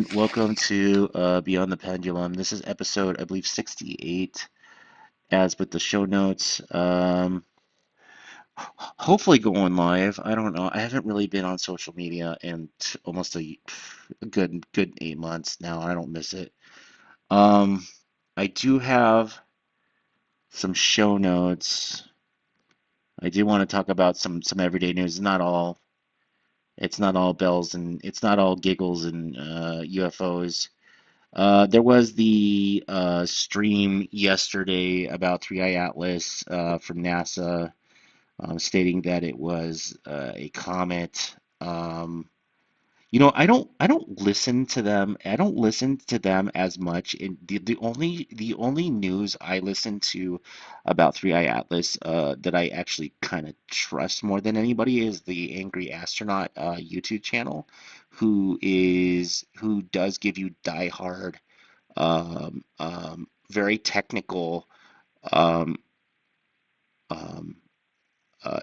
everyone. Welcome to Beyond the Pendulum. This is episode, I believe, 68, as with the show notes. Hopefully going live. I don't know. I haven't really been on social media in almost a good 8 months now. I don't miss it. Um, I do have some show notes. I do want to talk about some everyday news. It's not all bells and it's not all giggles and UFOs. There was the stream yesterday about Three Eye Atlas from NASA, stating that it was a comet. I don't listen to them. I don't listen to them as much. The only news I listen to about Three Eye Atlas that I actually kind of trust more than anybody is the Angry Astronaut YouTube channel, who does give you diehard very technical um, um, uh,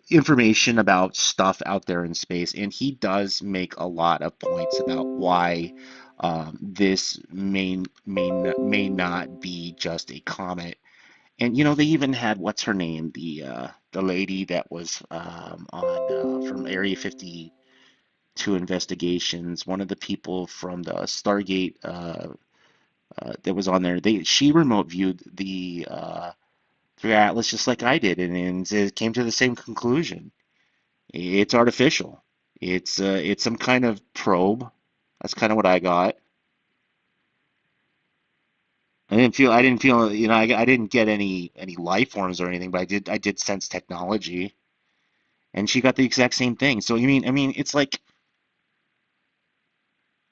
information about stuff out there in space, and he does make a lot of points about why this may not be just a comet. And they even had what's her name, the lady that was on from Area 52 investigations, one of the people from the Stargate that was on there. She remote viewed the through Atlas just like I did, and it came to the same conclusion. It's artificial. It's some kind of probe. That's kind of what I got. I didn't feel I didn't get any life forms or anything, but I did sense technology, and she got the exact same thing. So I mean, it's like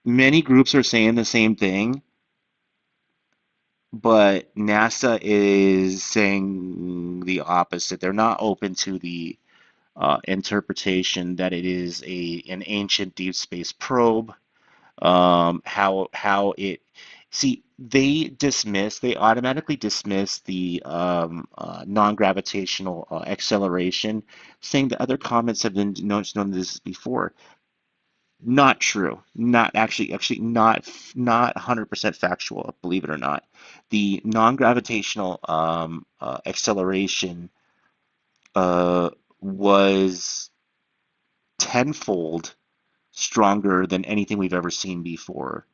many groups are saying the same thing, but NASA is saying the opposite. They're not open to the interpretation that it is an ancient deep space probe. How it they automatically dismiss the non-gravitational acceleration, saying that other comets have been known this before. Not true. Not actually not 100% factual, believe it or not. The non-gravitational acceleration uh, was tenfold stronger than anything we've ever seen before.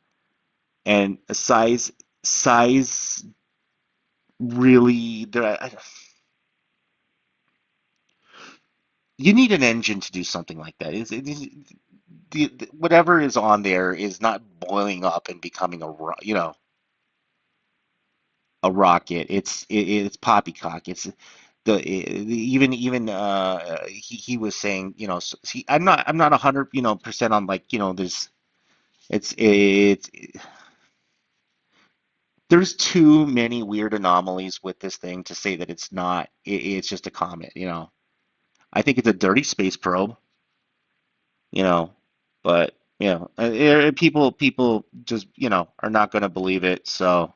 And size really you need an engine to do something like that. Whatever is on there is not boiling up and becoming a rocket. It's poppycock. He was saying, see, I'm not 100 percent on, like, there's it's there's too many weird anomalies with this thing to say that it's just a comet. I think it's a dirty space probe, you know, but people just are not going to believe it. So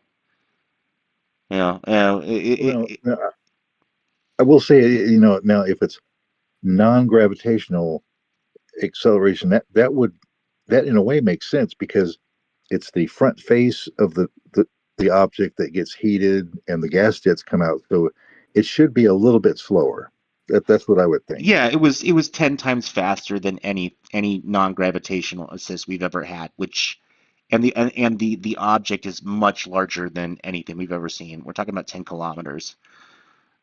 Well, I will say, now if it's non-gravitational acceleration, that in a way makes sense because it's the front face of the object that gets heated and the gas jets come out, so it should be a little bit slower. That's what I would think. yeah, it was 10 times faster than any non-gravitational assist we've ever had, which and the object is much larger than anything we've ever seen. We're talking about 10 kilometers.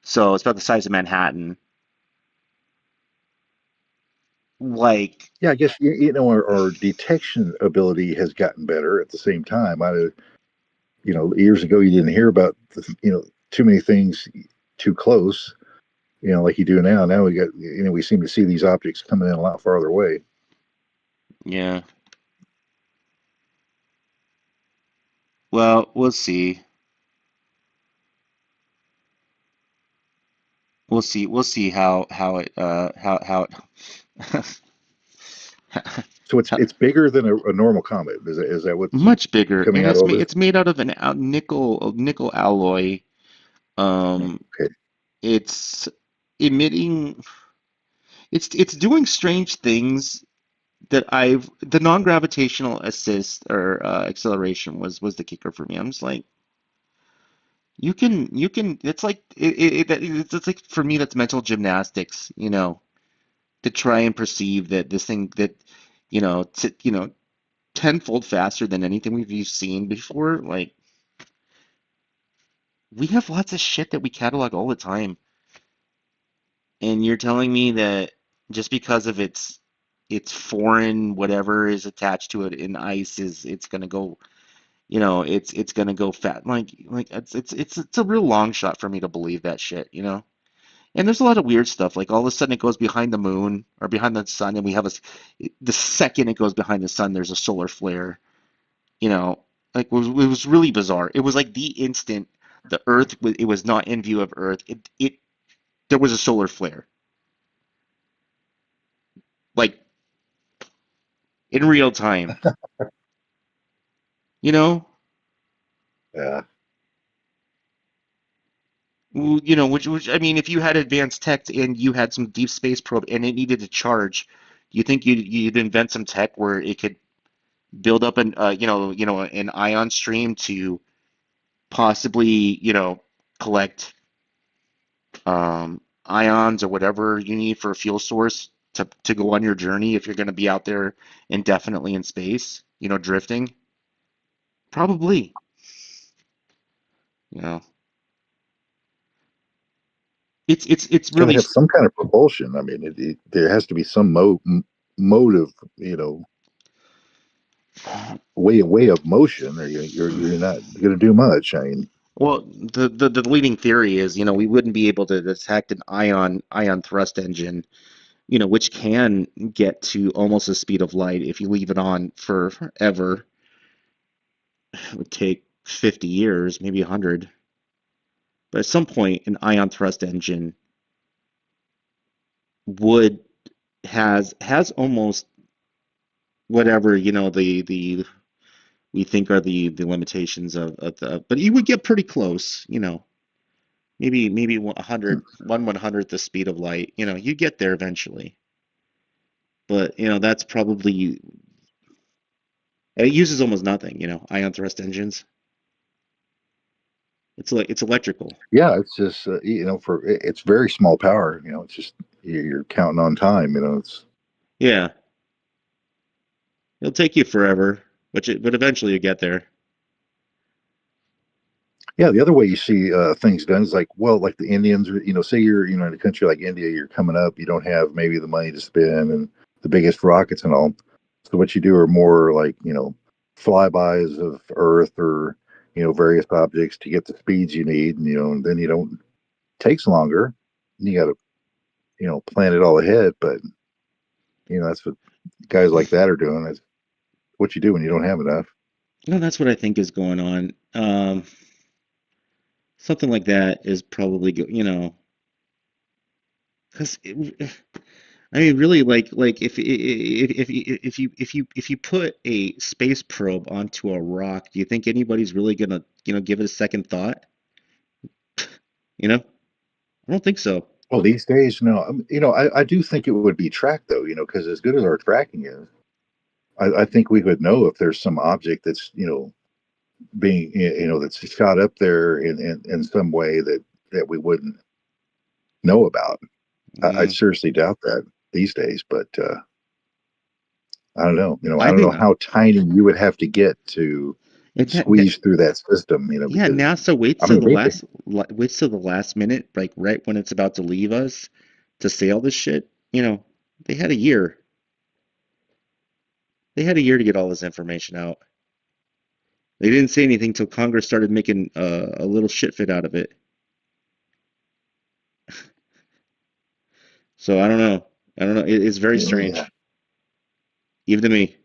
So it's about the size of Manhattan. Like, Yeah, I guess our detection ability has gotten better at the same time. Years ago you didn't hear about too many things too close, like you do now. Now we seem to see these objects coming in a lot farther away. yeah. Well, we'll see. We'll see how it So it's bigger than a normal comet. Is that what's much bigger, coming and out of it's all made this? it's made out of a nickel alloy. Um, Okay. it's emitting. It's doing strange things that I've the non-gravitational assist or acceleration was the kicker for me. I'm just like, you can it's like it's like for me that's mental gymnastics, to try and perceive that this thing that tenfold faster than anything we've seen before. Like we have lots of shit that we catalog all the time, and you're telling me that just because of its foreign whatever is attached to it in ice is it's gonna go, it's gonna go fat. Like it's a real long shot for me to believe that shit. And there's a lot of weird stuff. Like all of a sudden it goes behind the moon or behind the sun, and we have the second it goes behind the sun, there's a solar flare. You know, like it was really bizarre. It was like the instant the Earth it was not in view of Earth. It there was a solar flare, like in real time. You know, Yeah. which I mean, if you had advanced tech and you had some deep space probe and it needed to charge, do you think you'd invent some tech where it could build up an ion stream to possibly collect ions or whatever you need for a fuel source to go on your journey if you're going to be out there indefinitely in space, drifting? Probably. You know, it's It's got to really have some kind of propulsion. I mean, there has to be some mode of, way of motion, or you're not going to do much. I mean, well. The leading theory is we wouldn't be able to detect an ion thrust engine, which can get to almost the speed of light if you leave it on for forever. It would take 50 years, maybe 100. But at some point, an ion thrust engine would has almost whatever the we think are the limitations of but you would get pretty close, maybe 1/100th the speed of light. You get there eventually, but that's probably it uses almost nothing. Ion thrust engines. It's like it's electrical. yeah, it's just for it's very small power. It's just you're counting on time. It's Yeah, it'll take you forever, but eventually you get there. yeah. The other way you see things done is like, well, like the Indians. Say you're in a country like India, you're coming up, you don't have maybe the money to spend and the biggest rockets and all. So what you do are more like flybys of Earth or various objects to get the speeds you need, and then you don't takes longer. You got to plan it all ahead, but that's what guys like that are doing. Is what you do when you don't have enough. That's what I think is going on. Something like that is probably because I mean, really, like if you put a space probe onto a rock, do you think anybody's really gonna give it a second thought? I don't think so. Well, these days, no, I do think it would be tracked though, because as good as our tracking is, I think we would know if there's some object that's being that's shot up there in some way that we wouldn't know about. I Mm, seriously doubt that these days, but I don't know. I I don't know think how tiny you would have to get to it, squeeze through that system. yeah, Because NASA I mean, they could. waits till the last minute, like right when it's about to leave us to sail this shit. They had a year. They had a year to get all this information out. They didn't say anything till Congress started making a little shit fit out of it. So I don't know. I don't know. It's very Yeah. strange, even to me.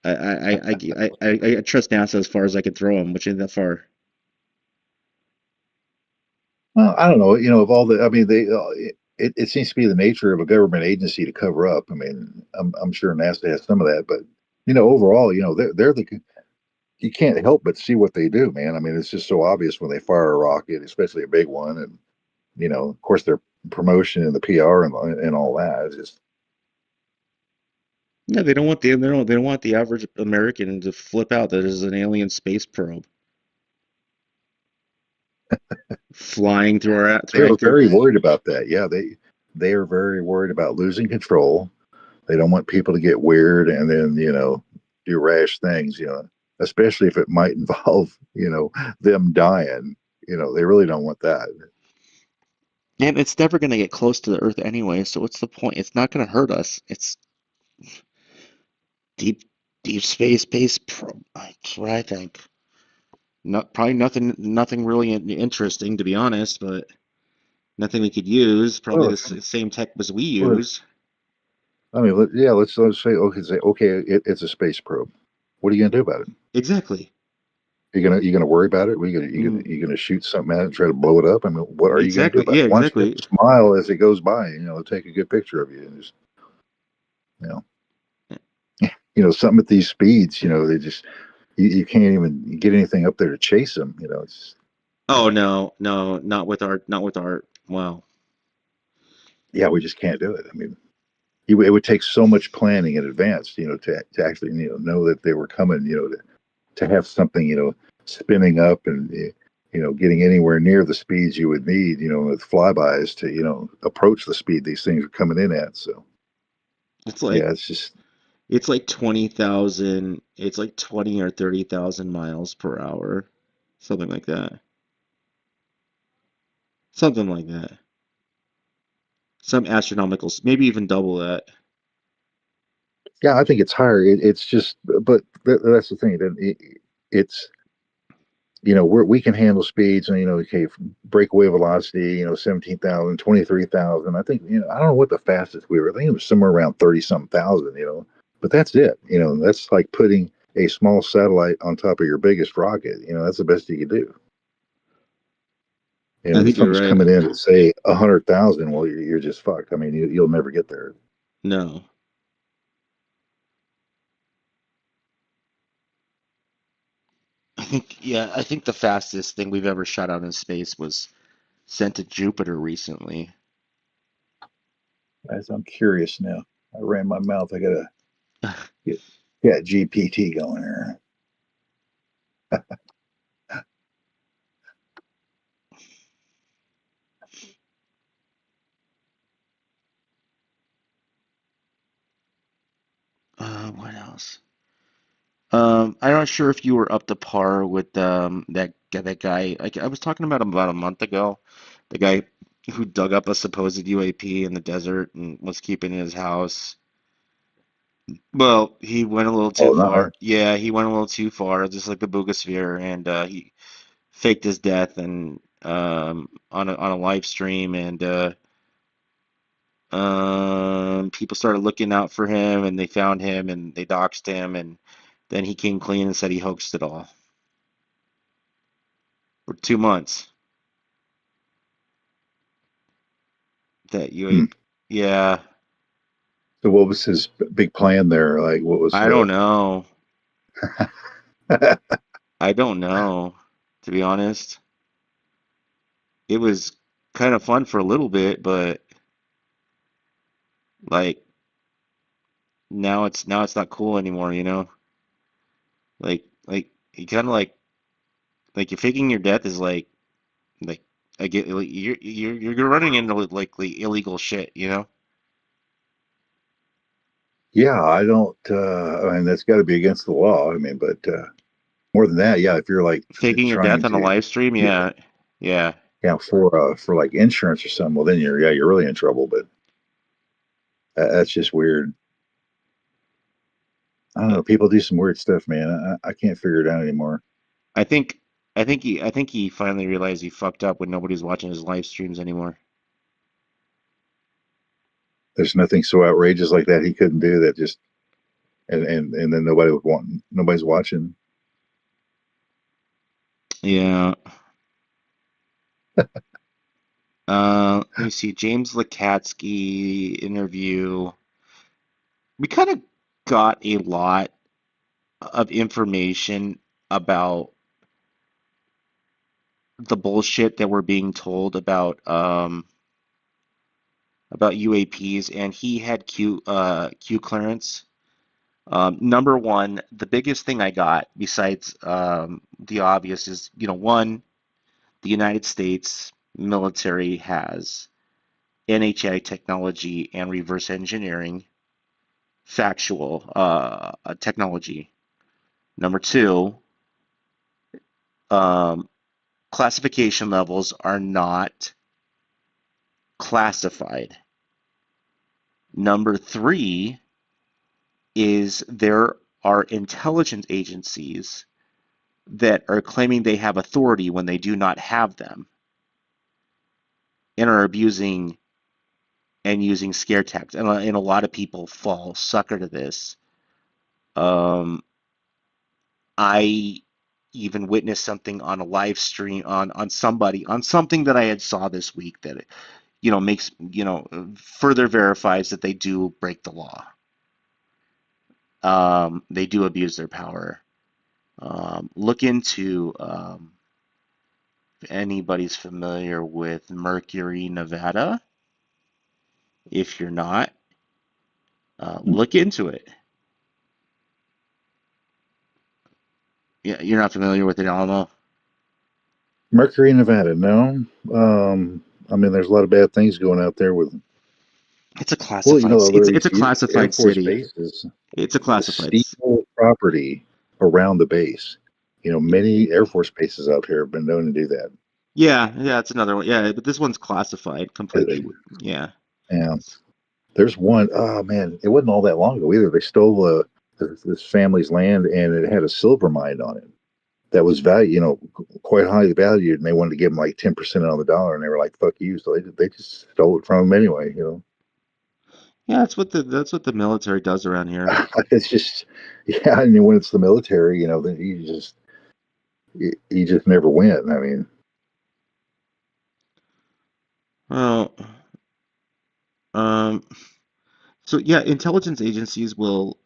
I trust NASA as far as I can throw them, which ain't that far. Well, I don't know. Of all the, I mean, it seems to be the nature of a government agency to cover up. I mean, I'm sure NASA has some of that, but overall, they're the you can't help but see what they do, man. I mean, it's just so obvious when they fire a rocket, especially a big one, and of course, their promotion and the PR and all that is just Yeah, they don't want the average American to flip out that is an alien space probe They are flying through. very worried about that. Yeah, they are very worried about losing control. They don't want people to get weird and then do rash things. Especially if it might involve them dying. They really don't want that. And it's never going to get close to the Earth anyway, so what's the point? It's not going to hurt us. It's deep, deep space probe. That's what I think. Probably nothing really interesting to be honest, but nothing we could use. Probably Well, the same tech as we well, use. I mean, yeah, let's say okay, it's a space probe. What are you gonna do about it? Exactly. You gonna worry about it? Are Mm, you gonna shoot something at it and try to blow it up? I mean, what are you gonna do exactly. about Yeah, it? Why don't you exactly. just smile as it goes by? Take a good picture of you and just you know something at these speeds. They just you can't even get anything up there to chase them. It's Oh no, no, not with our. Well, yeah, we just can't do it. I mean, it would take so much planning in advance, to actually know that they were coming, to have something, spinning up and getting anywhere near the speeds you would need, with flybys to approach the speed these things are coming in at. So it's like yeah, it's just it's like 20,000. It's like 20 or 30,000 miles per hour, something like that. Something like that. Some astronomical, maybe even double that. yeah, I think it's higher. It's just, but that's the thing. It's we can handle speeds and okay, breakaway velocity 17,000, 23,000. I think I don't know what the fastest we were. I think it was somewhere around 30 something thousand, but that's it. That's like putting a small satellite on top of your biggest rocket. That's the best you could do. I If think you're something's right. coming in at say 100,000, well, you're just fucked. I mean, you'll never get there. No. I think the fastest thing we've ever shot out in space was sent to Jupiter recently. As I'm curious now, I ran my mouth. I gotta get GPT going here. What else? I'm not sure if you were up to par with that guy. I was talking about him about a month ago. The guy who dug up a supposed UAP in the desert and was keeping it in his house. Well, he went a little too Oh, no. far. Yeah, he went a little too far, just like the Boogosphere, and he faked his death and on a live stream, and people started looking out for him, and they found him, and they doxed him, and then he came clean and said he hoaxed it all for 2 months. That Hmm. UAP, yeah, So what was his big plan there? Like, what was I don't the? know. I don't know, to be honest. It was kind of fun for a little bit, but like now it's not cool anymore, you know? Like you kind of like you're faking your death is like I get like, you're running into like illegal shit, you know? Yeah, I don't. I mean, that's got to be against the law. I mean, but more than that, yeah, if you're like Faking your death trying on a to, live stream, yeah, yeah. Yeah. yeah, for like insurance or something, well, then you're really in trouble. But that's just weird. I don't know. People do some weird stuff, man. I can't figure it out anymore. I think I think he finally realized he fucked up when nobody's watching his live streams anymore. There's nothing so outrageous like that he couldn't do that just and then nobody's watching. Yeah. Let me see. James Lukatsky interview. We kind of got a lot of information about the bullshit that we're being told about UAPs, and he had Q clearance. Number one, the biggest thing I got besides the obvious is, one, the United States military has NHI technology and reverse engineering factual technology. Number two, um, classification levels are not classified. Number three is there are intelligence agencies that are claiming they have authority when they do not have them and are abusing and using scare tactics. And a lot of people fall sucker to this. Um, I even witnessed something on a live stream on somebody on something that I had saw this week that makes further verifies that they do break the law. They do abuse their power. Look into if anybody's familiar with Mercury, Nevada. If you're not, look into it. Yeah, you're not familiar with it, Alamo. Mercury, Nevada. No, I mean, there's a lot of bad things going out there with. It's a Well, you classified. know, It's a these Air classified Force city. bases It's a classified. steal property around the base. You know, many Air Force bases out here have been known to do that. Yeah, yeah, it's another one. Yeah, but this one's classified completely. They- Yeah. yeah, there's one. Oh man, it wasn't all that long ago either. They stole this family's land, and it had a silver mine on it that was quite highly valued, and they wanted to give them like 10% on the dollar, and they were like, "Fuck you!" So they just stole it from them anyway. Yeah, that's what the military does around here. It's just, yeah. And when it's the military, then you just never win. I mean, Well, um, so yeah, intelligence agencies will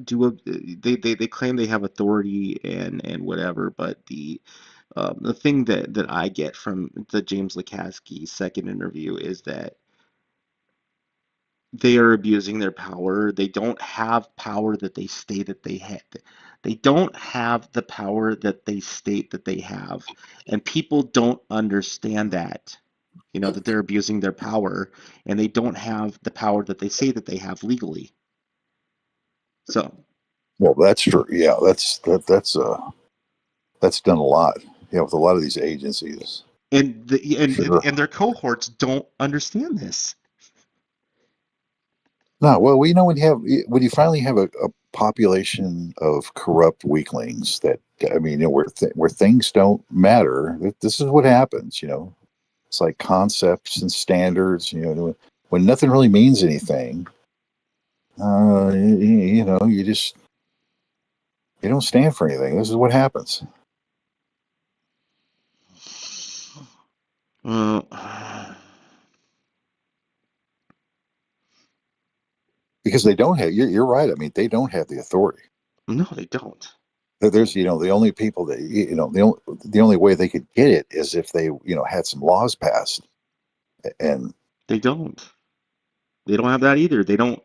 do they claim they have authority and whatever, but the thing that I get from the James Lukatsky second interview is that they are abusing their power. They don't have power that they state that they had. They don't have the power that they state that they have. And people don't understand that. That they're abusing their power and they don't have the power that they say that they have legally. So, well, that's true. Yeah, that's done a lot. Yeah, with a lot of these agencies, and the for sure. and their cohorts don't understand this. No, well, when you finally have a population of corrupt weaklings that I mean, where things don't matter, this is what happens. It's like concepts and standards. When nothing really means anything, you don't stand for anything. This is what happens Uh, because they don't have. You're right. I mean, they don't have the authority. no, they don't. There's the only people that the only way they could get it is if they had some laws passed. And They don't. They don't have that either. They don't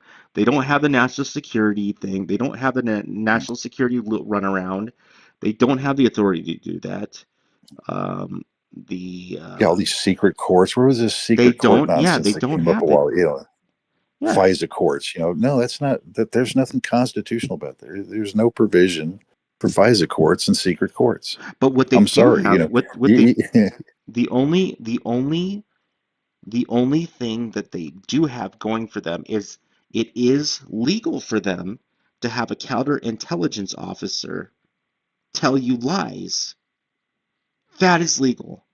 have the national security thing. They don't have the national security run around. They don't have the authority to do that. Um, the yeah, all these secret courts. Where was this they secret court don't. Yeah, nonsense they that don't came up a have it. while? Yeah, FISA courts. No, that's not that. There's nothing constitutional about there. There's no provision for FISA courts and secret courts. but what they I'm do sorry. have, what they the only the only the only thing that they do have going for them is it is legal for them to have a counterintelligence officer tell you lies. That is legal.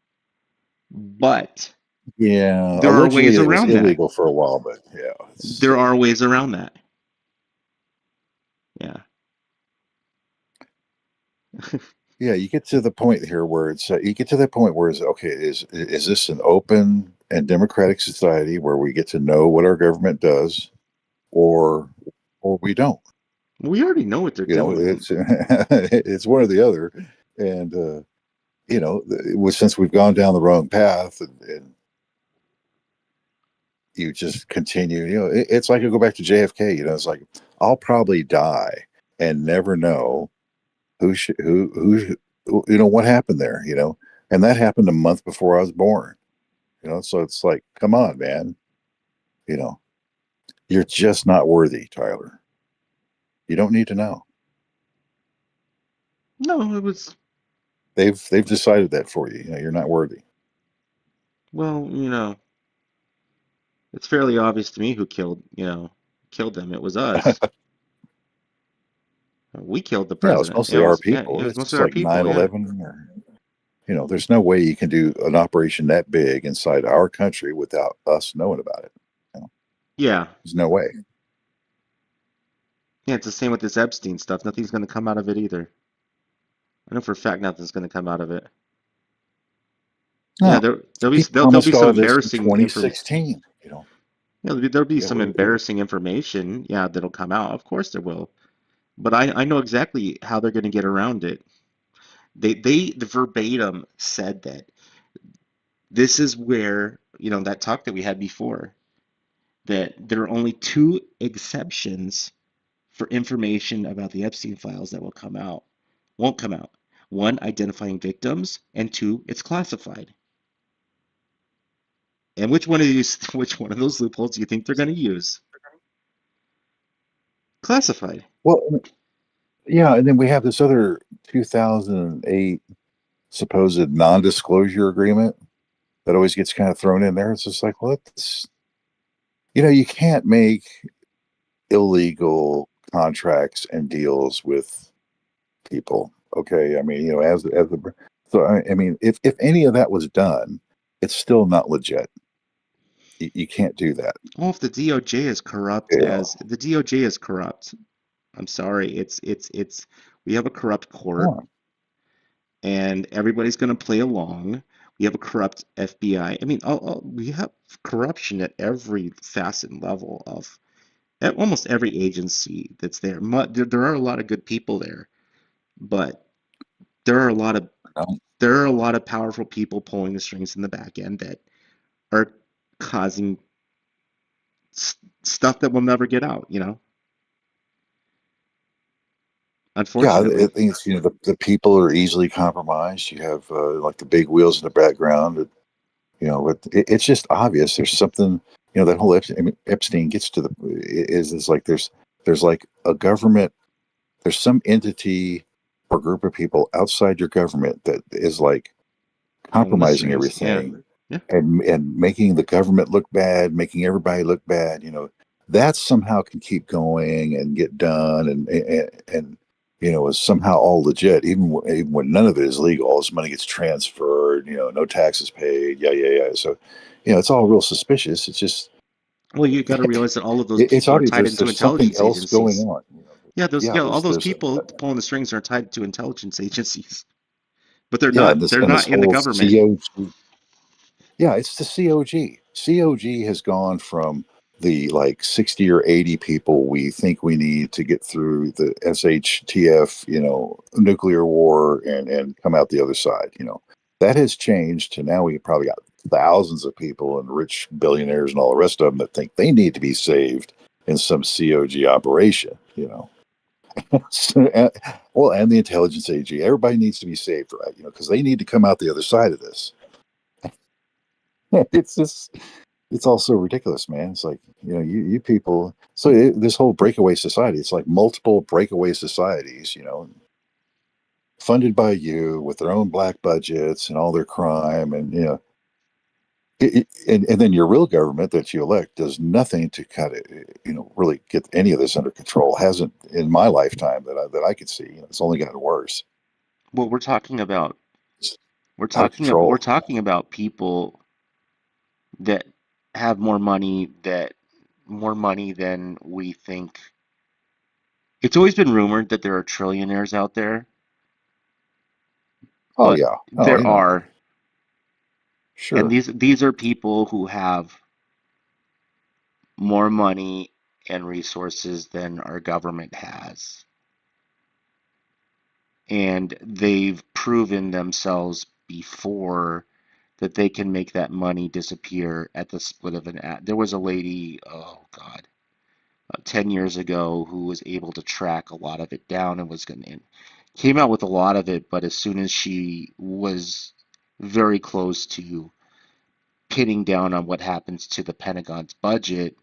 But Yeah, there are allegedly ways it was around that. illegal for a while, but yeah, There are ways around that. Yeah. yeah. You get to the point here where you get to that point where it's okay. Is this an open and democratic society where we get to know what our government does, or we don't? We already know what they're doing. It's it's one or the other, and since we've gone down the wrong path, and you just continue. It's like I go back to JFK. It's like I'll probably die and never know who what happened there, and that happened a month before I was born, so it's like, come on, man, you know, you're just not worthy, Tyler. You don't need to know. No, it was, They've decided that for you. You're not worthy. well, it's fairly obvious to me who killed them. It was us. We killed the Yeah, it's president. mostly our Yeah, people. it was It's mostly just our like people. nine Yeah. 11 or there's no way you can do an operation that big inside our country without us knowing about it. Yeah. There's no way. Yeah, it's the same with this Epstein stuff. Nothing's going to come out of it either. I know for a fact nothing's going to come out of it. Yeah, No, he there'll be promised some all this in embarrassing information. 2016. There'll be Yeah, some embarrassing information. Yeah, that'll come out. Of course there will. But I know exactly how they're going to get around it. The verbatim said that this is where, that talk that we had before, that there are only two exceptions for information about the Epstein files that won't come out. One, identifying victims, and two, it's classified. And which one of those loopholes do you think they're going to use? Classified. well, yeah, and then we have this other 2008 supposed non-disclosure agreement that always gets kind of thrown in there. It's just like, well, you can't make illegal contracts and deals with people. Okay, I mean, as the so I mean, if any of that was done, it's still not legit. You can't do that. Well, if the DOJ is corrupt You as the DOJ is corrupt, I'm sorry, it's we have a corrupt court know? and everybody's going to play along. We have a corrupt FBI. I mean, we have corruption at every facet and level of at almost every agency that's there. There are a lot of good people there, but there are a lot of Oh, there are a lot of powerful people pulling the strings in the back end that are causing stuff that will never get out, yeah, unfortunately. it's the people are easily compromised. You have like the big wheels in the background. But it's just obvious. There's something. That whole Epstein, I mean, Epstein gets to the is like there's like a government. There's some entity or group of people outside your government that is like Pulling the compromising strings. Yeah. everything Yeah. and making the government look bad, making everybody look bad. That somehow can keep going and get done and is somehow all legit, even when none of it is legal. All this money gets transferred, no taxes paid. Yeah, yeah, yeah. So, it's all real suspicious. It's just Well, you got to realize that all of those it's people are obvious tied into there's something intelligence else going agencies. on. Yeah, Yeah, all those there's people pulling the strings are tied to intelligence agencies, but they're yeah, not. They're and this not in the whole government. COG. Yeah, it's the COG. COG has gone from the like 60 or 80 people we think we need to get through the SHTF, nuclear war and come out the other side. That has changed to now we probably got thousands of people and rich billionaires and all the rest of them that think they need to be saved in some COG operation. So, well, and the intelligence AG, everybody needs to be saved, right? Because they need to come out the other side of this. It's just it's all so ridiculous, man. It's like, you people. So this whole breakaway society, it's like multiple breakaway societies, funded by you with their own black budgets and all their crime, and and then your real government that you elect does nothing to kind of really get any of this under control. Hasn't in my lifetime that I could see. It's only gotten worse. Well, It's out of we're control. talking about people that have more money than we think. It's always been rumored that there are trillionaires out there, Oh but yeah. Oh, there are, and sure. these are people who have more money and resources than our government has. And they've proven themselves before that they can make that money disappear at the split of an ad. There was a lady, oh God, 10 years ago who was able to track a lot of it down and was going to came out with a lot of it, but as soon as she was very close to pinning down on what happens to the Pentagon's budget,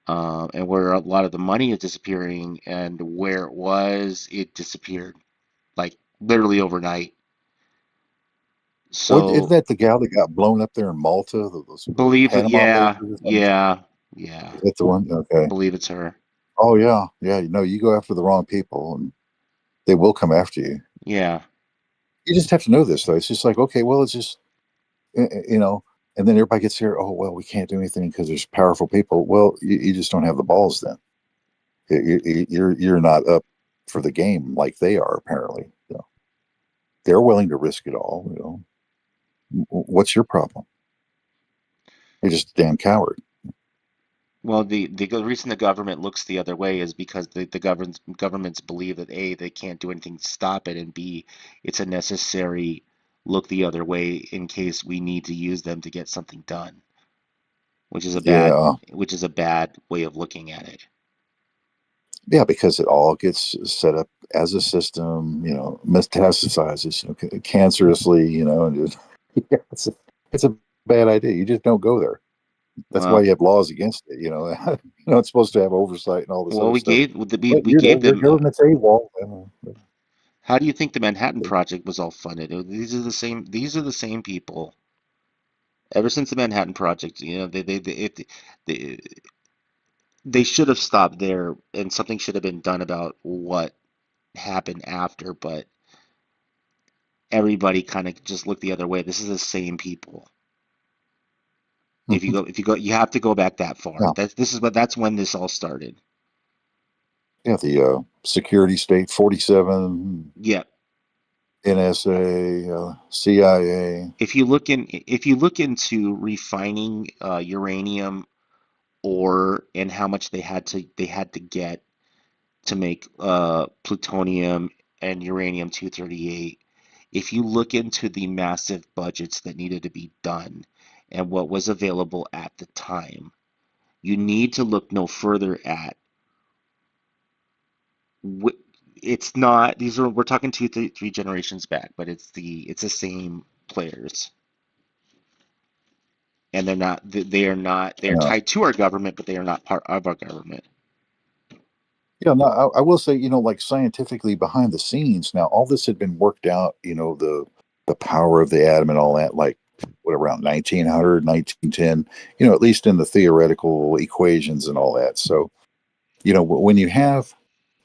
and where a lot of the money is disappearing and where it disappeared like literally overnight. Well, isn't So that the gal that got blown up there in Malta, those believe it, Panama papers yeah, or something? yeah, yeah. Is that the one? Okay. Believe it's her. Oh yeah, yeah. You know, you go after the wrong people, and they will come after you. Yeah. You just have to know this, though. It's just like, okay, well, it's just you know, and then everybody gets here. Oh well, we can't do anything because there's powerful people. Well, you just don't have the balls then. You're not up for the game like they are apparently. You know, they're willing to risk it all. You know, what's your problem? You're just a damn coward. Well, the reason the government looks the other way is because the governments believe that A, they can't do anything to stop it, and B, it's a necessary look the other way in case we need to use them to get something done, Yeah, which is a bad way of looking at it. yeah, because it all gets set up as a system. You know, metastasizes. You know, cancerously. You know, and just, yeah, it's a bad idea. You just don't go there. That's why Well, you have laws against it. You know, you know, it's supposed to have oversight and all this well, other stuff. But we gave your them. government's AWOL. How do you think the Manhattan Project was all funded? These are the same people. Ever since the Manhattan Project, you know, they, they should have stopped there, and something should have been done about what happened after. But everybody kind of just looked the other way. This is the same people. Mhm. If you go, you have to go back that far. Yeah, That's when this all started. yeah. The security state 47, Yeah. NSA, CIA. If you look into refining uranium ore and how much they had to get to make plutonium and uranium 238. If you look into the massive budgets that needed to be done and what was available at the time, you need to look no further at it's not these are we're talking two, three generations back, but it's the same players, and they are Yeah, tied to our government, but they are not part of our government. yeah. No, I will say, you know, like scientifically behind the scenes. Now, all this had been worked out. You know, the power of the atom and all that. Like what around 1900, 1910. You know, at least in the theoretical equations and all that. So, you know, when you have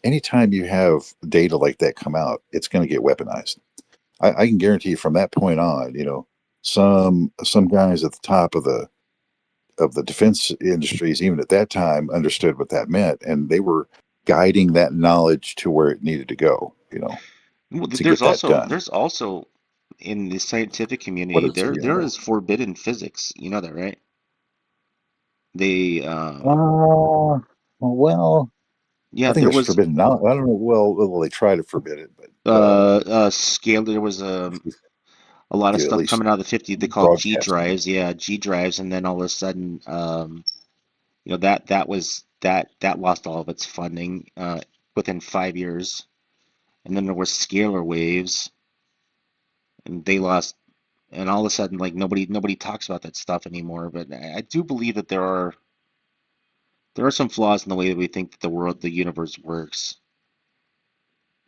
anytime you have data like that come out, it's going to get weaponized. I can guarantee you from that point on, you know, some guys at the top of the defense industries, even at that time, understood what that meant, and they were guiding that knowledge to where it needed to go, you know, Well, to get that done. there's also in the scientific What community is the there is forbidden physics. You know that, right? They well, I yeah, think there there's was forbidden knowledge. I don't know. Well, they try to forbid it, but scale there was a lot of you at stuff least coming out of the 50s they called G broadcasting it. drives, yeah, G drives, and then all of a sudden you know that lost all of its funding within 5 years. And then there was scalar waves, and they lost, and all of a sudden like nobody talks about that stuff anymore. But I do believe that there are some flaws in the way that we think that the universe works.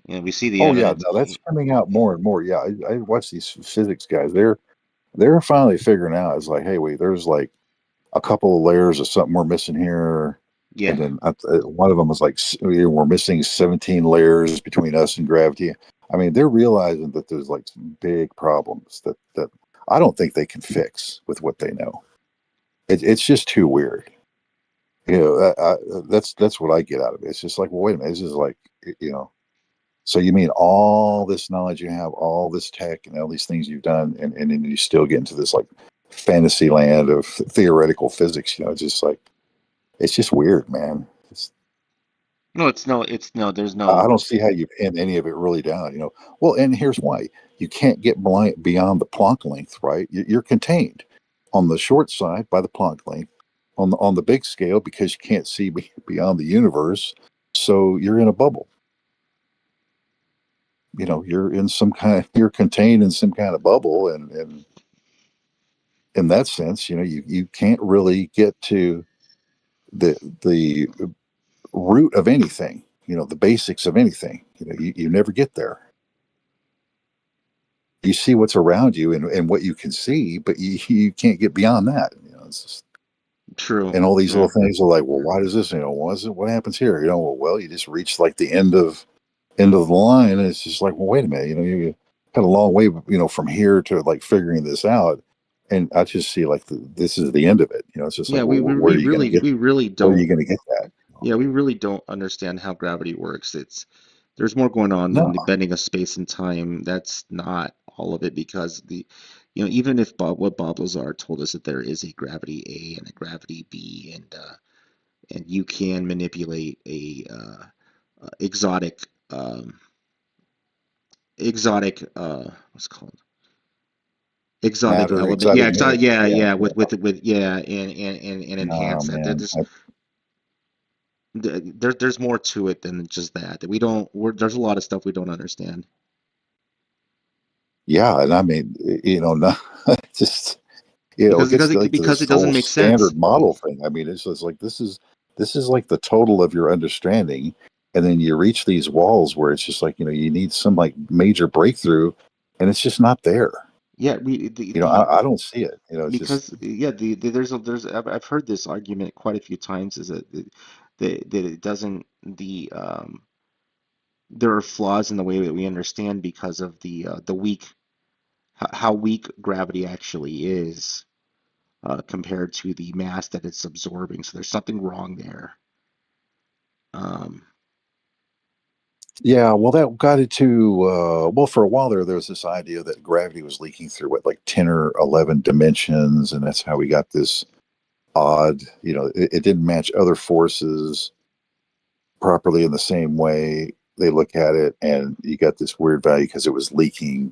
You know, we see the Oh yeah, evidence. no, that's coming out more and more. Yeah, I watch these physics guys. They're finally figuring out. It's like, hey, wait, there's like a couple of layers of something we're missing here, and Yeah. then one of them was like we're missing 17 layers between us and gravity. I mean, they're realizing that there's like some big problems that I don't think they can fix with what they know. It's just too weird. You know, that's what I get out of it. It's just like, well, wait a minute, this is like, you know, so you mean all this knowledge you have, all this tech and all these things you've done, and then you still get into this like fantasy land of theoretical physics, you know, it's just like it's just weird, man. No, it's no, there's I no. don't see how you pin any of it really down, you know. Well, and here's why. You can't get beyond the Planck length, right? You're contained on the short side by the Planck length, on the big scale because you can't see beyond the universe. So you're in a bubble. You're in some kind. You're contained in some kind of bubble, and in that sense, you can't really get to the root of anything. The basics of anything. You never get there. You see what's around you and what you can see, but you can't get beyond that. It's just, True. and all these little Yeah. things are like, well, why does this? What happens here? Well, you just reach like the end of the line, and it's just like, well, wait a minute, you had a long way, from here to like figuring this out, and I just see like this is the end of it. It's just like, Yeah, well, where are you going to get? we really Where are don't. you going to get that? Yeah, we really don't understand how gravity works. There's more going on than No, the bending of space and time. That's not all of it because even if what Bob Lazar told us that there is a gravity A and a gravity B, and you can manipulate a exotic exotic what's it called exotic matter, element. Yeah, exotic exotic. matter. Yeah, Yeah, yeah, yeah. with yeah, and Oh enhance that. man, There's more to it than just that. That we don't. There's a lot of stuff we don't understand yeah, and I mean, no, just it gets to like to because this it doesn't whole make sense. standard model thing. I mean, it's just like this is like the total of your understanding, and then you reach these walls where it's just like you need some like major breakthrough, and it's just not there. Yeah, we I don't see it. It's just because yeah there's I've heard this argument quite a few times is that it doesn't there are flaws in the way that we understand because of the weak how weak gravity actually is compared to the mass that it's absorbing. So there's something wrong there. Um, yeah. Well, that got it to well for a while there was this idea that gravity was leaking through what like 10 or 11 dimensions, and that's how we got this odd. It didn't match other forces properly in the same way. They look at it, and you got this weird value because it was leaking,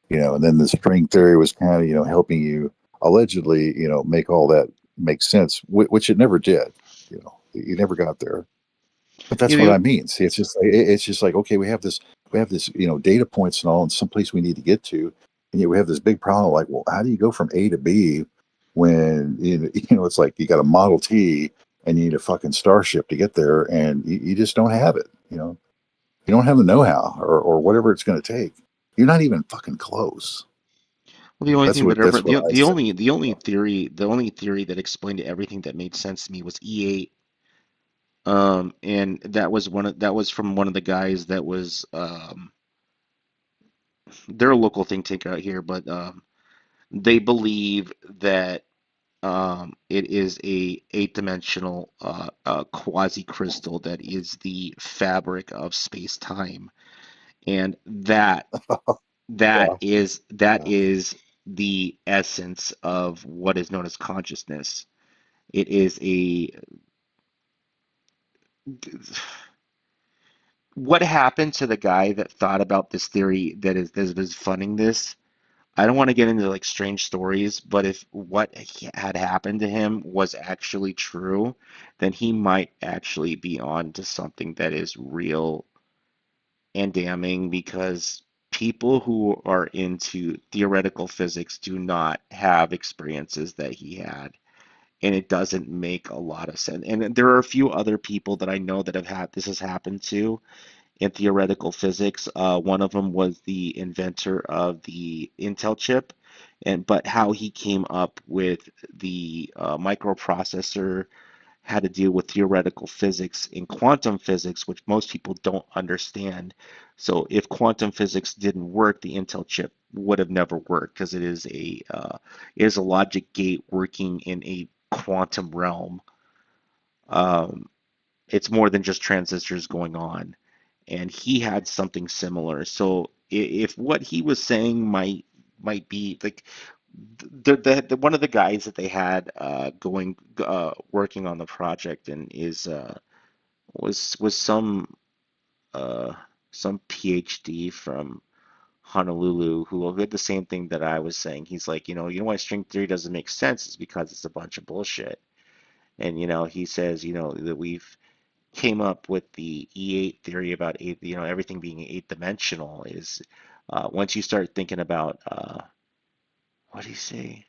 and then the string theory was kind of, helping you allegedly, make all that make sense, which it never did. You never got there. But that's you what I know, mean. See, it's just like, okay, we have this, data points and all, and someplace we need to get to, and yet we have this big problem. Like, well, how do you go from A to B when it's like you got a Model T and you need a fucking Starship to get there, and you just don't have it. You don't have the know-how or whatever it's going to take. You're not even fucking close. well, the only That's thing that what ever that's what I say. the only theory that explained everything that made sense to me was E8. And that was from one of the guys that was they're a local think tank out here, but they believe that it is a eight-dimensional quasi crystal that is the fabric of space-time, and Yeah, that yeah, is the essence of what is known as consciousness. It is a what happened to the guy that thought about this theory that is funding this? I don't want to get into like strange stories, but if what had happened to him was actually true, then he might actually be on to something that is real and damning because people who are into theoretical physics do not have experiences that he had. And it doesn't make a lot of sense. And there are a few other people that I know that have had this has happened to in theoretical physics. One of them was the inventor of the Intel chip, and but how he came up with the microprocessor had to deal with theoretical physics and quantum physics, which most people don't understand. So if quantum physics didn't work, the Intel chip would have never worked because it is a logic gate working in a quantum realm. Um, it's more than just transistors going on, and he had something similar. So if what he was saying might be like the one of the guys that they had going working on the project and is was uh, some PhD from Honolulu who had the same thing that I was saying. He's like, you know why string theory doesn't make sense is because it's a bunch of bullshit. And he says that we've came up with the E8 theory about eight, everything being eight dimensional is once you start thinking about what do you say?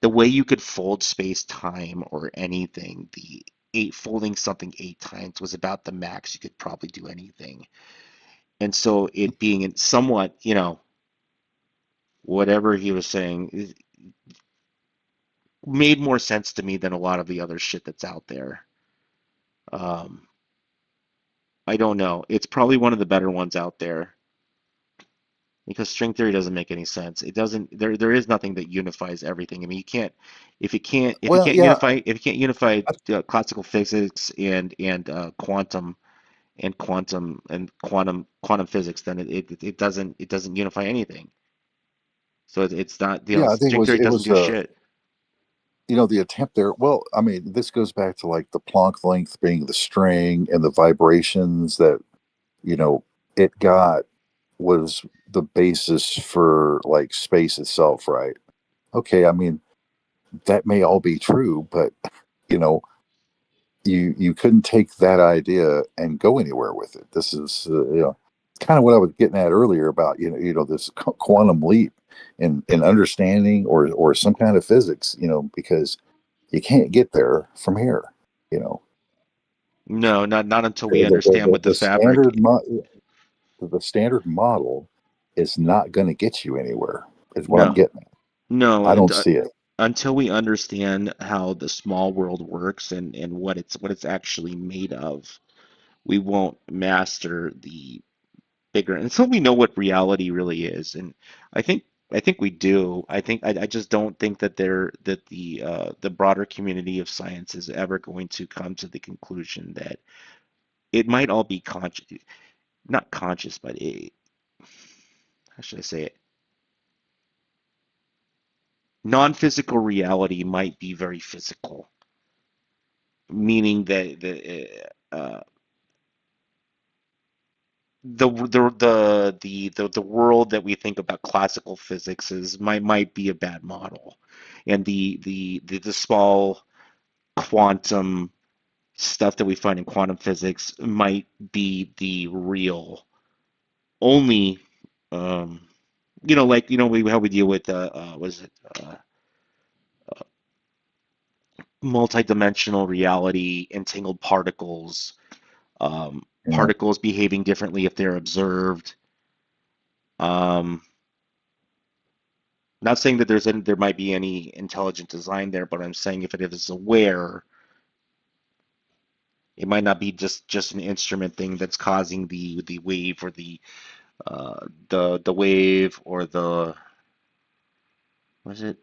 The way you could fold space time or anything, the eight folding something eight times was about the max you could probably do anything. And so it being in somewhat, whatever he was saying made more sense to me than a lot of the other shit that's out there. Um, I don't know. It's probably one of the better ones out there because string theory doesn't make any sense. It doesn't. There is nothing that unifies everything. I mean, you can't if you Well, can't yeah, unify I, classical physics and quantum physics, then it doesn't unify anything. So it's not yeah, I think string theory it doesn't was do shit. the attempt there. Well, I mean, this goes back to like the Planck length being the string and the vibrations that you know it got was the basis for like space itself, right? Okay, I mean that may all be true, but you know you couldn't take that idea and go anywhere with it. This is kind of what I was getting at earlier about this quantum leap in understanding or some kind of physics, because you can't get there from here. You know, No, not until we the understand what the fabric. the standard model is not going to get you anywhere. Is what I'm No, getting at. no, I don't see it. until we understand how the small world works and what it's actually made of, we won't master the bigger until we know what reality really is. And I think I think we do. I just don't think that the broader community of science is ever going to come to the conclusion that it might all be conscious, not conscious, but how should I say it? Non-physical reality might be very physical, meaning that the world that we think about classical physics is might be a bad model, and the small quantum stuff that we find in quantum physics might be the real only um like how we deal with was it multidimensional reality, entangled particles, You know, particles behaving differently if they're observed. Um, Not saying that there might be any intelligent design there, but I'm saying if it is aware, it might not be just an instrument thing that's causing the wave or the wave or the was it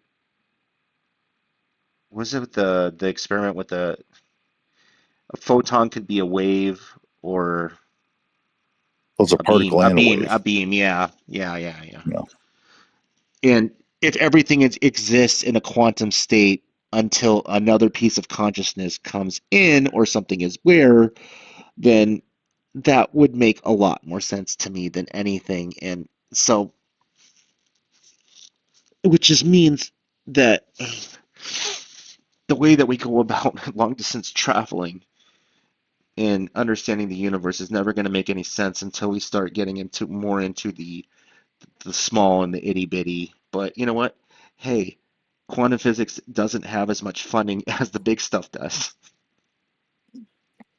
the experiment with a photon could be a wave or well, it's a a beam particle a and a beam a wave. beam yeah yeah yeah yeah. You know, And if everything exists in a quantum state until another piece of consciousness comes in or something is where, then that would make a lot more sense to me than anything. And so, which just means that the way that we go about long distance traveling and understanding the universe is never going to make any sense until we start getting into the small and the itty bitty. But you know what? Hey, quantum physics doesn't have as much funding as the big stuff does.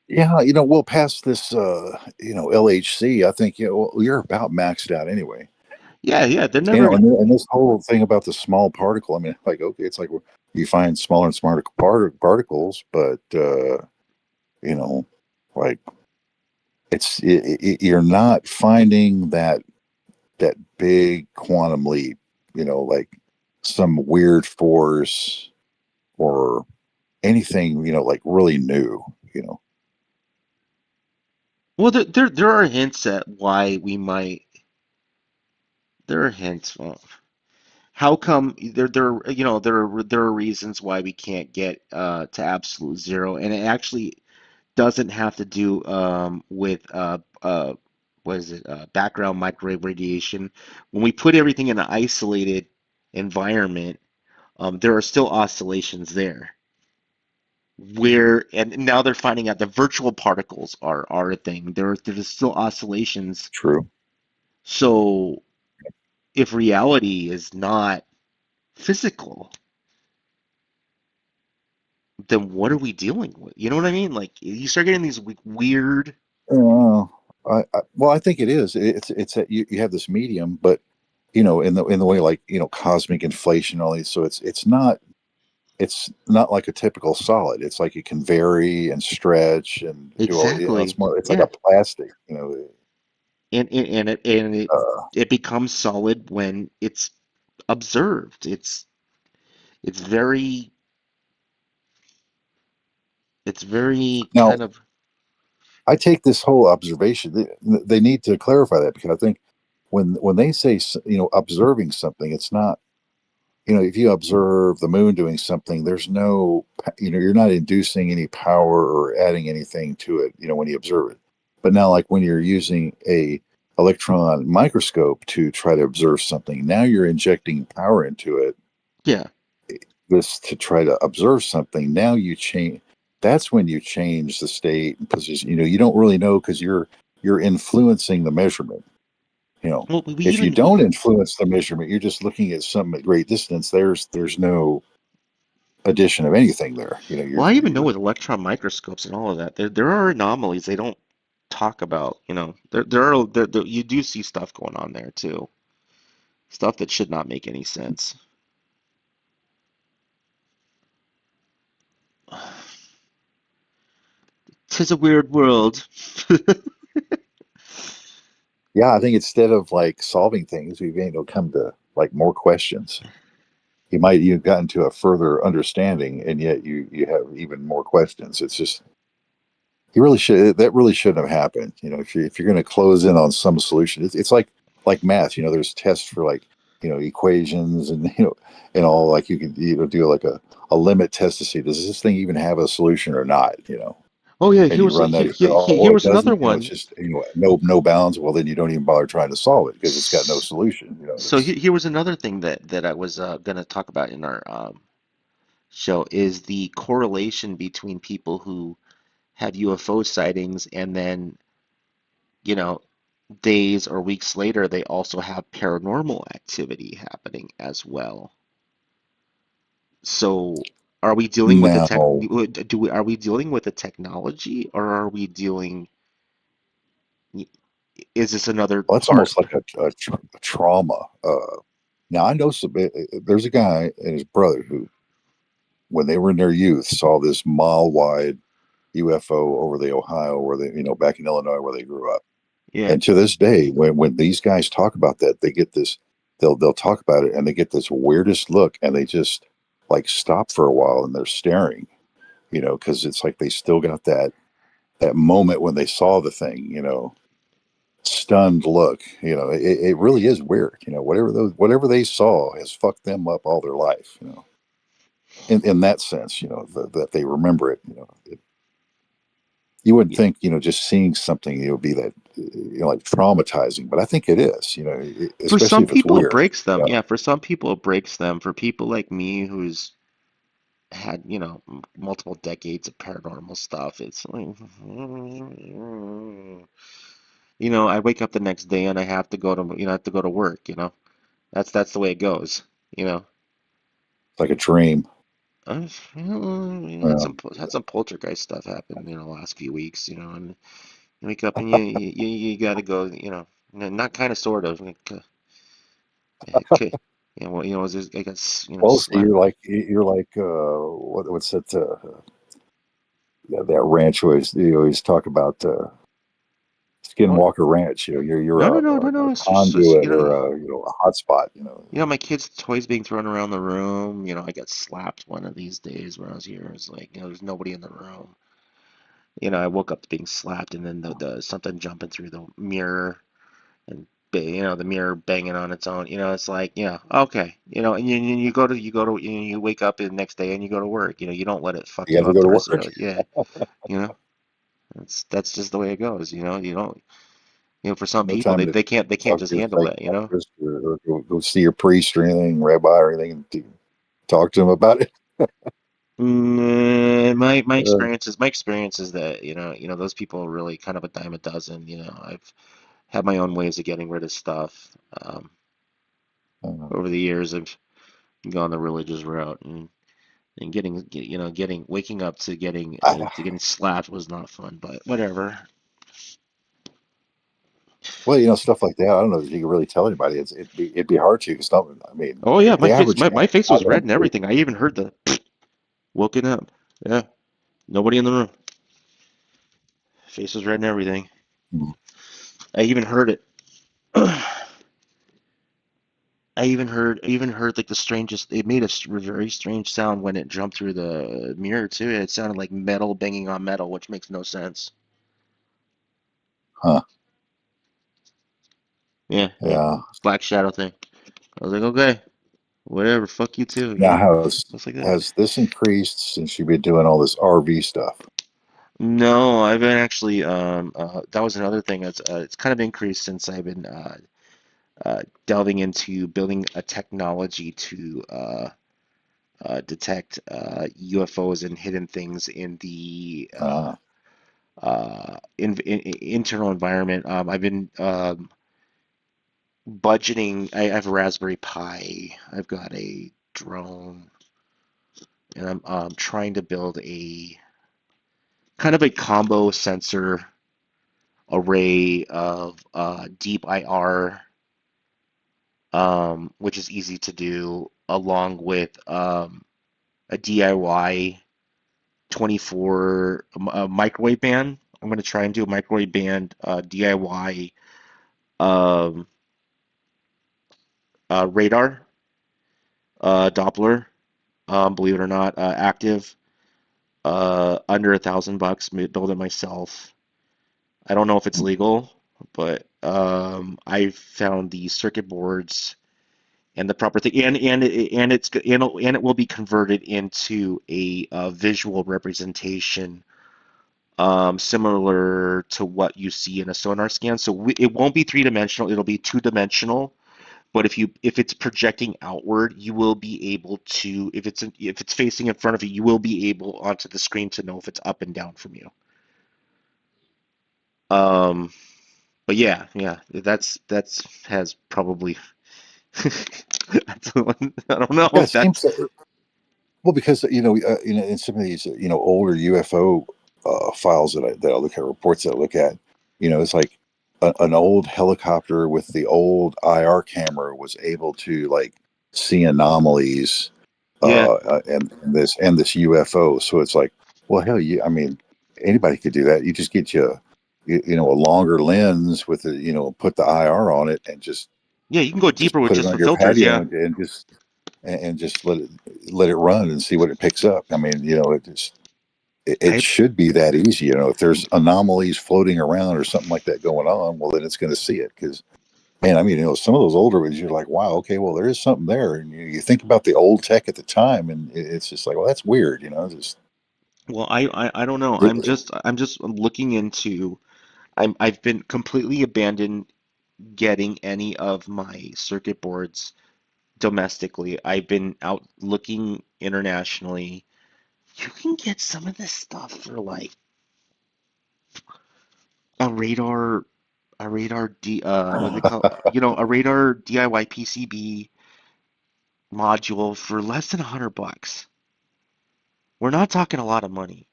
yeah, we'll pass this, LHC. I think you're about maxed out anyway. Yeah, yeah, they're never gonna. And this whole thing about the small particle. I mean, like, okay, it's like you find smaller and smaller particles, but you know, like you're not finding that big quantum leap. Like some weird force or anything. Like really new. Well, there are hints at why we might. There are hints. Well, how come there are reasons why we can't get to absolute zero, and it actually doesn't have to do with what is it background microwave radiation. When we put everything in an isolated environment, there are still oscillations there. where and now they're finding out the virtual particles are a thing. There's still oscillations. True. So if reality is not physical, then what are we dealing with? You know what I mean? Like you start getting these weird. Uh, well, I think it is. It's that you have this medium, but in the way like cosmic inflation, all these. So it's not like a typical solid. It's like it can vary and stretch and do all. It's Exactly. more. It's like Yeah. a plastic. Uh, It becomes solid when it's observed. It's very it's very Now, kind of I take this whole observation. They need to clarify that because I think when they say observing something, it's not. If you observe the moon doing something, there's no, you're not inducing any power or adding anything to it, when you observe it. But now, like when you're using a electron microscope to try to observe something, now you're injecting power into it, yeah. this to try to observe something. Now you change. That's when you change the state and position. You don't really know because you're influencing the measurement. You know, Well, we if you even don't influence the measurement, you're just looking at something at great distance. There's no addition of anything there. well, I even know with electron microscopes and all of that, there are anomalies they don't talk about. You do see stuff going on there too. Stuff that should not make any sense. 'Tis a weird world. Yeah, I think instead of like solving things, we've come to like more questions. You've gotten to a further understanding, and yet you have even more questions. It's just that really shouldn't have happened. If you're going to close in on some solution, it's like math. There's tests for like equations and and all, like you could do like a limit test to see does this thing even have a solution or not. Oh yeah, And you run that. If here it was another doesn't, it's one. just no bounds. Well, then you don't even bother trying to solve it because it's got no solution. So It's here was another thing that I was gonna talk about in our show is the correlation between people who have UFO sightings and then, you know, days or weeks later they also have paranormal activity happening as well. So are we dealing with the tech now do we are we dealing with the technology or are we dealing is this another well, that's part? almost like a trauma. Now I know there's a guy and his brother who, when they were in their youth, saw this mile wide UFO over the Ohio, where they, back in Illinois, where they grew up. Yeah. And to this day, when these guys talk about that, they get this. They'll talk about it, and they get this weirdest look, and they just like stop for a while, and they're staring, because it's like they still got that moment when they saw the thing, stunned look. It really is weird. Whatever they saw has fucked them up all their life. In that sense, that they remember it. You wouldn't Yeah. think, just seeing something, would be that, like traumatizing, but I think it is, For especially some if it's people it weird. breaks them. You Yeah, for some people it breaks them. For people like me who's had, multiple decades of paranormal stuff. It's like, I wake up the next day and I have to go to, I have to go to work. That's the way it goes, you know. It's like a dream. I've, Uh, had some poltergeist stuff happen, last few weeks, and you wake up and you got to go, not kind of sort of, like, okay, well, I got, well, so slapped. what's that? That ranch always you always talk about, What? Skinwalker Ranch. You're No, a, no, no, no, a no. It's just, conduit or a hotspot. my kids' toys being thrown around the room. I got slapped one of these days when I was here. It's like, there's nobody in the room. I woke up being slapped, and then the something jumping through the mirror and the mirror banging on its own. It's like, okay, and you wake up the next day and you go to work. You don't let it fuck You you have to up go the to rest of work. the yeah. You know, that's just the way it goes. You don't. For some No people, time they to they can't they can't talk just to a handle that. psychiatrist or go see your priest or anything, rabbi or anything, to talk to him about it. Uh, my experience is that those people are really kind of a dime a dozen. I've had my own ways of getting rid of stuff. uh, Over the years, I've gone the religious route, and getting waking up to I, getting slapped was not fun, but whatever. well, stuff like that. I don't know if you can really tell anybody. It'd be hard to because I mean, Oh yeah, the average my man's face not was going red to and believe. everything. I even heard the woken up. Yeah, nobody in the room. Face was red and everything. Mm. I even heard it. I even heard like the strangest. It made a very strange sound when it jumped through the mirror too. It sounded like metal banging on metal, which makes no sense. Huh? Yeah, yeah, Yeah. black shadow thing. I was like, okay, whatever, fuck you too. Now, Yeah, just like that. has this increased since you've been doing all this RV stuff? No, I've been actually that was another thing. It's kind of increased since I've been delving into building a technology to detect UFOs and hidden things in the Uh, internal environment. I've been budgeting. I have a Raspberry Pi. I've got a drone, and I'm trying to build a kind of a combo sensor array of deep IR, which is easy to do, along with a DIY 24 microwave band. I'm going to try and do a microwave band DIY um, radar, Doppler, believe it or not, active, under $1,000, build it myself. I don't know if it's legal, but I found the circuit boards and the proper thing, and it will be converted into a visual representation, similar to what you see in a sonar scan. So it won't be three dimensional; it'll be two dimensional. But if it's projecting outward, you will be able to, if it's facing in front of you, you will be able onto the screen to know if it's up and down from you. Um, but yeah, yeah, that's has probably I don't know yeah, if it seems that's that, well because in some of these older UFO files that I look at, reports that I look at, it's like an old helicopter with the old IR camera was able to like see anomalies yeah. and this UFO. So it's like, well, hell, I mean, anybody could do that. You just get a longer lens with put the IR on it and Yeah, you can go just deeper with put it just on the your filters, patio yeah. and just let it run and see what it picks up. I mean, it I should be that easy. If there's anomalies floating around or something like that going on, well, then it's going to see it because. Man, I mean, some of those older ones, you're like, wow, okay, well, there is something there. And you think about the old tech at the time, and it's just like, well, that's weird, just well, I don't know. it, I'm just looking into. I've been completely abandoned getting any of my circuit boards domestically. I've been out looking internationally. You can get some of this stuff for like a radar, what do they call, a radar DIY PCB module for less than $100. We're not talking a lot of money.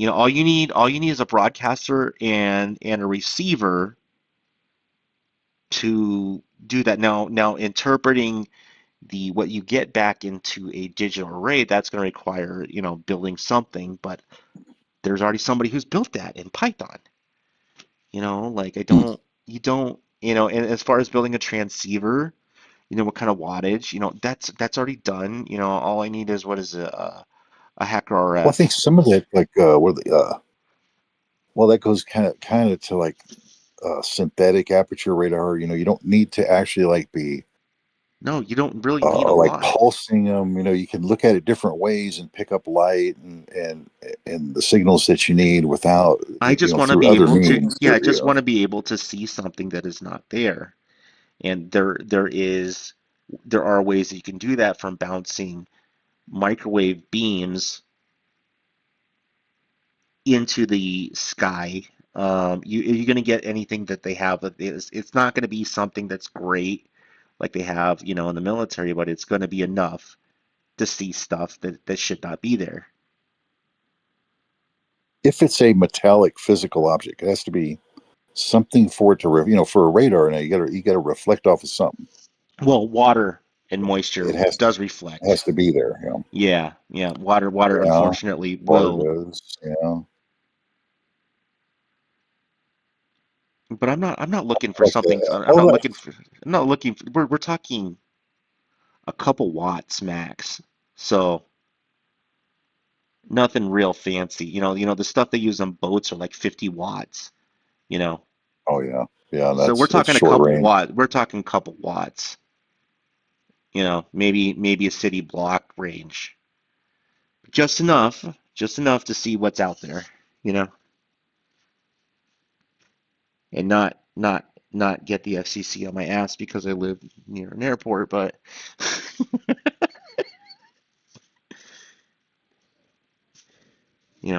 All you need is a broadcaster and a receiver to do that. Now interpreting the what you get back into a digital array, that's going to require, building something, but there's already somebody who's built that in Python. Like hmm. you don't, and as far as building a transceiver, what kind of wattage, that's already done. All I need is what is a hacker Well, I think RF. some of that, like, well, that goes kind of to like synthetic aperture radar. You don't need to actually like be No, you don't really need a like lot. pulsing them. You can look at it different ways and pick up light and the signals that you need without, I just want to through be other able to, means. yeah, I just want to be able to see something that is not there. And there are ways that you can do that from bouncing microwave beams into the sky. You're going to get anything that they have. It's not going to be something that's great like they have, in the military, but it's going to be enough to see stuff that should not be there. If it's a metallic physical object, it has to be something for it to, for a radar. Now you got to reflect off of something. Well, water and moisture It has does has reflect. to be there. Yeah, yeah. Water Yeah, unfortunately water will, does. Yeah, but I'm not looking for like something. I'm all not that. looking for. I'm not looking for. We're talking a couple watts max. So nothing real fancy. The stuff they use on boats are like 50 watts, you know. Oh yeah, yeah. So we're That's talking a short couple range. watt. We're talking couple watts, maybe a city block range. Just enough to see what's out there, you know, and not get the FCC on my ass because I live near an airport, but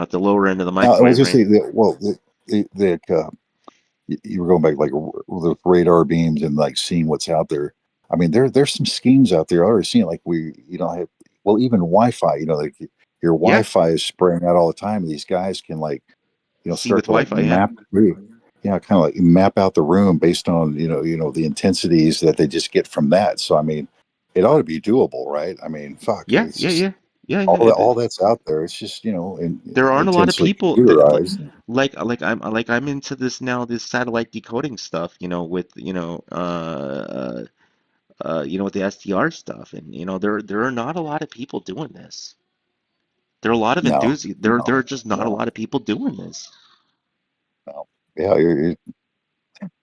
at the lower end of the Now, I was microwave just range. say that. Well, that you were going back like with radar beams and like seeing what's out there. I mean, there's some schemes out there. I already seen like have well even Wi-Fi. Like your Yeah, Wi-Fi is spraying out all the time. And these guys can like see start with to like Wi-Fi, yeah, kind of like map out the room based on the intensities that they just get from that. So I mean, it ought to be doable, right? I mean, fuck, yeah, it's yeah, just yeah, yeah, yeah. all that's out there. It's just There aren't a lot of intensely people computerized. like I'm into this now, this satellite decoding stuff, with with the SDR stuff, and there are not a lot of people doing this. There are a lot of No, enthusiasts. There no, are just not a no, lot of people doing this. no. Yeah,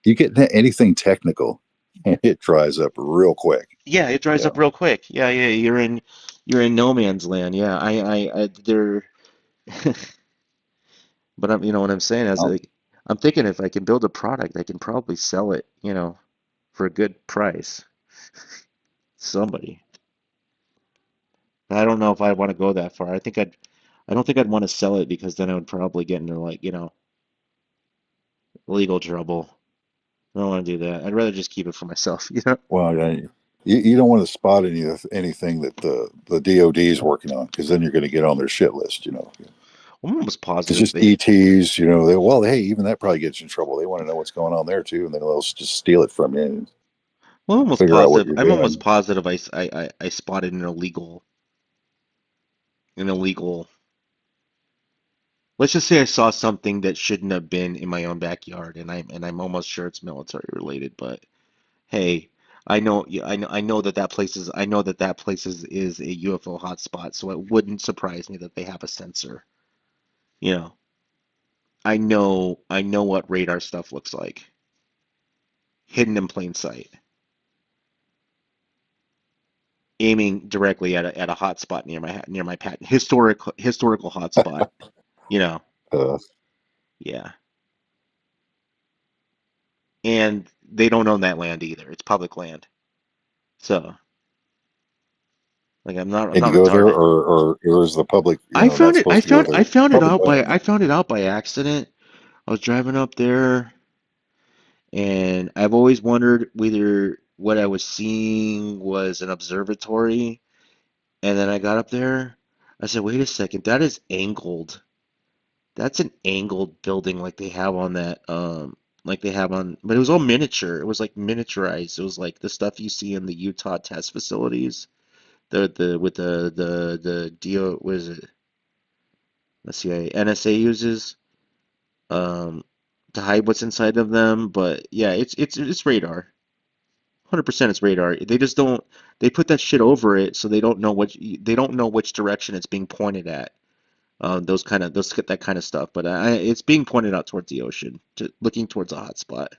you get anything technical, and it dries up real quick. Yeah, it dries Yeah. up real quick. Yeah, yeah, you're in no man's land. Yeah, I there. But you know what I'm saying is No. like, I'm thinking if I can build a product, I can probably sell it, for a good price. Somebody. I don't know if I want to go that far. I don't think I'd want to sell it because then I would probably get into like, legal trouble. I don't want to do that. I'd rather just keep it for myself, you know? Well, yeah, you don't want to spot anything that the DoD is working on because then you're going to get on their shit list. I'm almost It's positive just they, ETs. Hey, even that probably gets you in trouble. They want to know what's going on there too, and then they'll just steal it from you and well, figure out what you're I'm almost doing. positive I spotted an illegal, let's just say I saw something that shouldn't have been in my own backyard, and I'm almost sure it's military related, but hey, I know, yeah, I know that place is a UFO hotspot, so it wouldn't surprise me that they have a sensor. You know, I know what radar stuff looks like, hidden in plain sight, aiming directly at a hotspot near my patent historical hotspot. You know, Uh, yeah, and they don't own that land either. It's public land, so like I'm and not you go there, retarded. or is the public, I not found it. I supposed to go found I there? found it Public out by land. I found it out by accident. I was driving up there, and I've always wondered whether what I was seeing was an observatory. And then I got up there. I said, "Wait a second, that is angled. That's an angled building like they have on, but it was all miniature. It was like miniaturized. It was like the stuff you see in the Utah test facilities. The with the DO, what is it? Let's see, NSA uses um to hide what's inside of them. But yeah, it's radar. 100% it's radar. They just don't they put that shit over it so they don't know which direction it's being pointed at. Those that kind of stuff. But it's being pointed out towards the ocean, looking towards a hot spot.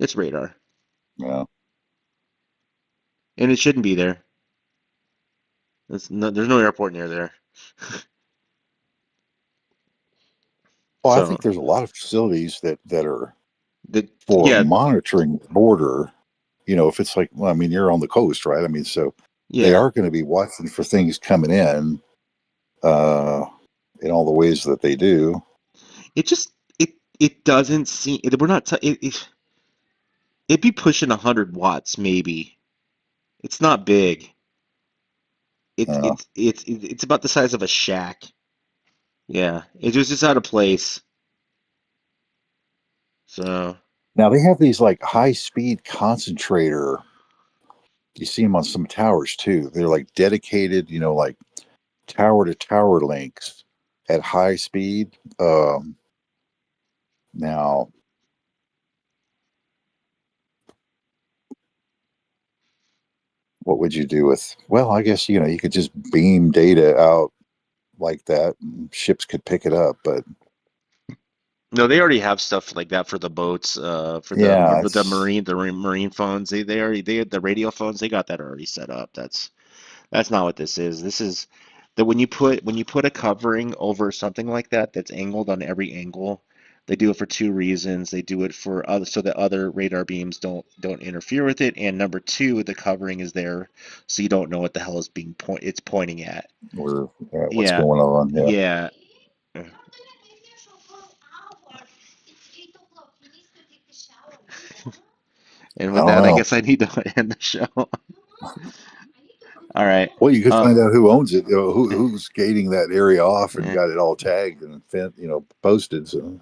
It's radar, Yeah. and it shouldn't be there. There's no airport near there. Well, I So think there's a lot of facilities that are the for yeah, monitoring the border. If it's like, well, I mean, you're on the coast, right? I mean, so they yeah, are going to be watching for things coming uh, in all the ways that they do. it just it doesn't seem we're not it'd be pushing 100 watts maybe. It's not big. Uh, It's about the size of a shack. Yeah, it was just out of place. So Now they have these like high speed concentrator. You see them on some towers too. They're like dedicated, like tower to tower links at high speed. Now, what would you do with? Well, I guess you could just beam data out like that, and ships could pick it up. But no, they already have stuff like that for the boats, for yeah, the it's marine phones. They already they the radio phones. They got that already set up. That's not what this is. This is that when you put a covering over something like that that's angled on every angle, they do it for two reasons. They do it for other so that other radar beams don't interfere with it, and number two, the covering is there so you don't know what the hell is it's pointing at. or what's Yeah, going on. Yeah. yeah. And I with don't that, I know. guess I need to end the show. All right. Well, you could Uh, find out who owns it, who's gating that area off and eh. got it all tagged and posted. So,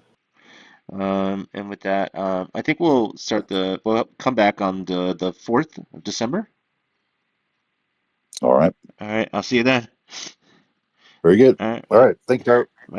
And with that, I think we'll come back on the 4th of December. all right, All right, I'll see you then. very good. All right, All right, thank you, Tyler. bye.